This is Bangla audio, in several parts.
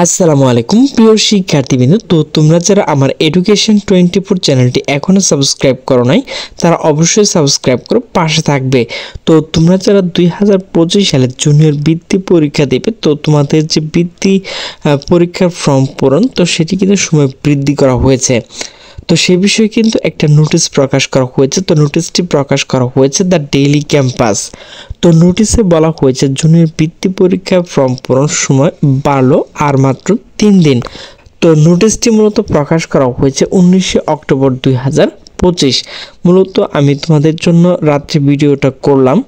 আসসালামু আলাইকুম প্রিয় শিক্ষার্থীবৃন্দ। তো তোমরা যারা আমার এডুকেশন 24 চ্যানেলটি এখনো সাবস্ক্রাইব করো নাই তারা অবশ্যই সাবস্ক্রাইব করো, পাশে থাকবে। তো তোমরা যারা 2025 সালে জুনিয়র বৃত্তি পরীক্ষা দেবে, তো তোমাদের যে বৃত্তি পরীক্ষার ফর্ম পূরণ, তো সেটি কিন্তু সময় বৃদ্ধি করা হয়েছে। তো সে বিষয়ে কিন্তু একটা নোটিশ প্রকাশ করা হয়েছে। তো নোটিশটি প্রকাশ করা হয়েছে দ্য ডেইলি ক্যাম্পাস। তো নোটিশে বলা হয়েছে জুনিয়র বৃত্তি পরীক্ষার ফর্ম পূরণ সময় বাড়লো আর মাত্র 3 দিন। তো নোটিশটি মূলত প্রকাশ করা হয়েছে 19 অক্টোবর 2025। মূলত আমি তোমাদের জন্য রাত্রে ভিডিওটা করলাম।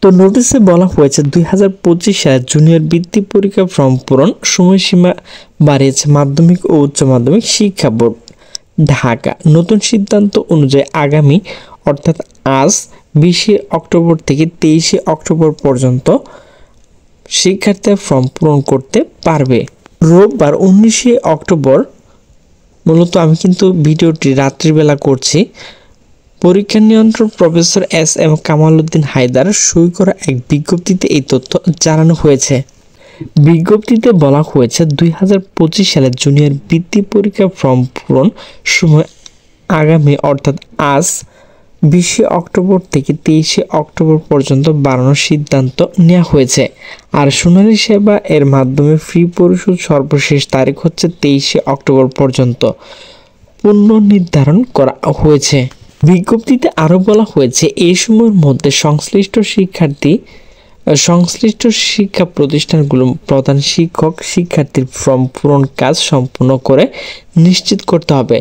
তো নোটিশে বলা হয়েছে 2025 সালে জুনিয়র বৃত্তি পরীক্ষা ফর্ম পূরণ সময়সীমা বাড়িয়েছে মাধ্যমিক ও উচ্চ মাধ্যমিক শিক্ষা বোর্ড, ঢাকা। নতুন সিদ্ধান্ত অনুযায়ী আগামী অর্থাৎ আজ 20 অক্টোবর থেকে 23 অক্টোবর পর্যন্ত শিক্ষার্থীরা ফর্ম পূরণ করতে পারবে। রোববার 19 অক্টোবর, মূলত আমি কিন্তু ভিডিওটি রাত্রিবেলা করছি, পরীক্ষা নিয়ন্ত্রক প্রফেসর এস.এম. কামাল উদ্দিন হায়দার সই করা এক বিজ্ঞপ্তিতে এই তথ্য জানানো হয়েছে। বিজ্ঞপ্তিতে বলা হয়েছে 2025 সালে জুনিয়র বৃত্তি পরীক্ষা ফর্ম পূরণ সময় আগামী অর্থাৎ আজ 20 অক্টোবর থেকে 23 অক্টোবর পর্যন্ত বাড়ানোর সিদ্ধান্ত নেওয়া হয়েছে। আর সোনালী সেবা এর মাধ্যমে ফি পরিশোধ সর্বশেষ তারিখ হচ্ছে 23 অক্টোবর পর্যন্ত পুনর্নির্ধারণ করা হয়েছে। বিজ্ঞপ্তিতে আরও বলা হয়েছে এই সময়ের মধ্যে সংশ্লিষ্ট শিক্ষা প্রতিষ্ঠানগুলো প্রধান শিক্ষক শিক্ষার্থীর ফর্ম পূরণ কাজ সম্পূর্ণ করে নিশ্চিত করতে হবে।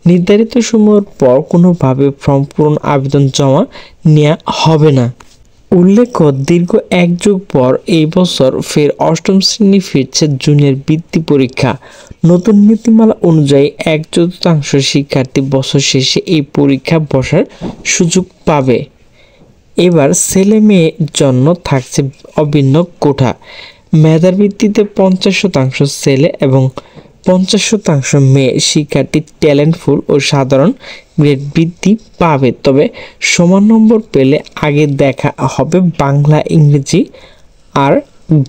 নির্ধারিত সময়ের পর কোনোভাবে ফর্ম পূরণ আবেদন জমা নেওয়া হবে না। উল্লেখ্য, দীর্ঘ এক যুগ পর এই বছর ফের 8ম শ্রেণী ফিরছে জুনিয়র বৃত্তি পরীক্ষা। নতুন নীতিমালা অনুযায়ী 1/4 শিক্ষার্থী বছর শেষে এই পরীক্ষা বসার সুযোগ পাবে। এবার ছেলে মেয়ের জন্য থাকছে অভিন্ন কোটা। মেধার ভিত্তিতে 50% ছেলে এবং 50% মেয়ে শিক্ষার্থী ট্যালেন্টফুল ও সাধারণ গ্রেড বৃত্তি পাবে। তবে সমান নম্বর পেলে আগে দেখা হবে বাংলা, ইংরেজি আর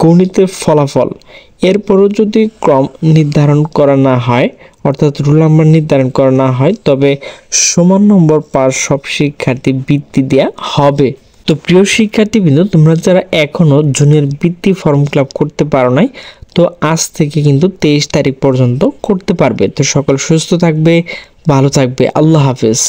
গণিতের ফলাফল। এরপরও যদি ক্রম নির্ধারণ করা না হয়, অর্থাৎ রোল নাম্বার নির্ধারণ করা না হয়, তবে সমান নম্বর পাওয়া সব শিক্ষার্থী বৃত্তি দেওয়া হবে। তো প্রিয় শিক্ষার্থীবৃন্দ, তোমরা যারা এখনও জুনিয়র বৃত্তি ফর্ম ফিল আপ করতে পারো নাই, তো আজ থেকে কিন্তু 23 তারিখ পর্যন্ত করতে পারবে। তো সকল সুস্থ থাকবে, ভালো থাকবে। আল্লাহ হাফেজ।